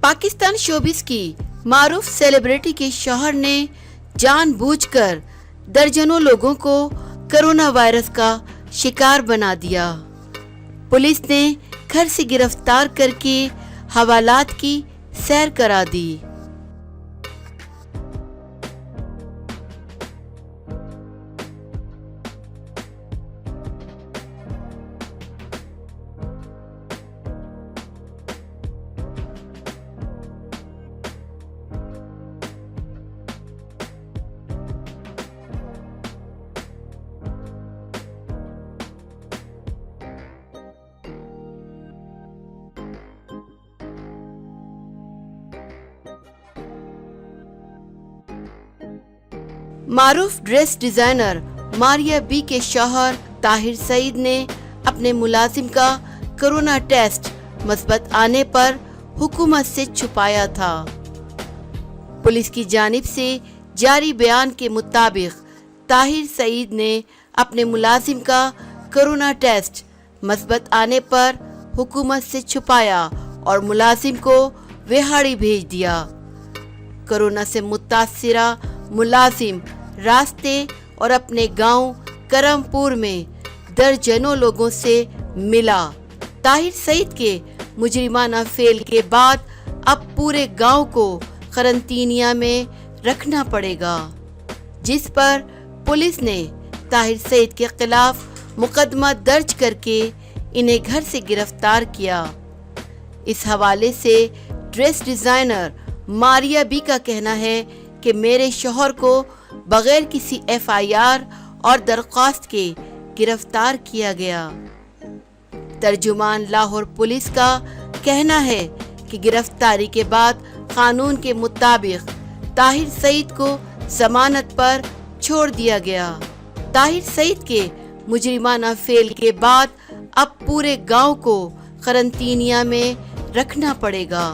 Pakistan showbiz की मारूफ celebrity के शौहर ने जानबूझकर दर्जनों लोगों को कोरोना वायरस का शिकार बना दिया। पुलिस ने घर से गिरफ्तार करके हवालात की सैर करा दी। मारूफ ड्रेस डिजाइनर मारिया बी के शौहर ताहिर सईद ने अपने मुलाजिम का कोरोना टेस्ट मुस्बत आने पर हुकूमत से छुपाया था। पुलिस की जानिब से जारी बयान के मुताबिक ताहिर सईद ने अपने मुलाजिम का कोरोना टेस्ट मुस्बत आने पर हुकूमत से छुपाया और मुलाजिम को विहाड़ी भेज दिया। कोरोना से मुतासिरा मुलाजिम रास्ते और अपने गांव करमपुर में दर्जनों लोगों से मिला। ताहिर सईद के मुजरिमाना फेल के बाद अब पूरे गांव को करंतीनिया में रखना पड़ेगा, जिस पर पुलिस ने ताहिर सईद के खिलाफ मुकदमा दर्ज करके इन्हें घर से गिरफ्तार किया। इस हवाले से ड्रेस डिजाइनर मारिया बी का कहना है कि मेरे शौहर को बगैर किसी FIR और दरख्वास्त के गिरफ्तार किया गया। तर्जुमान लाहौर पुलिस का कहना है कि गिरफ्तारी के बाद कानून के मुताबिक ताहिर सईद को जमानत पर छोड़ दिया गया। ताहिर सईद के मुजरिमाना फेल के बाद अब पूरे गांव को करंतीनिया में रखना पड़ेगा।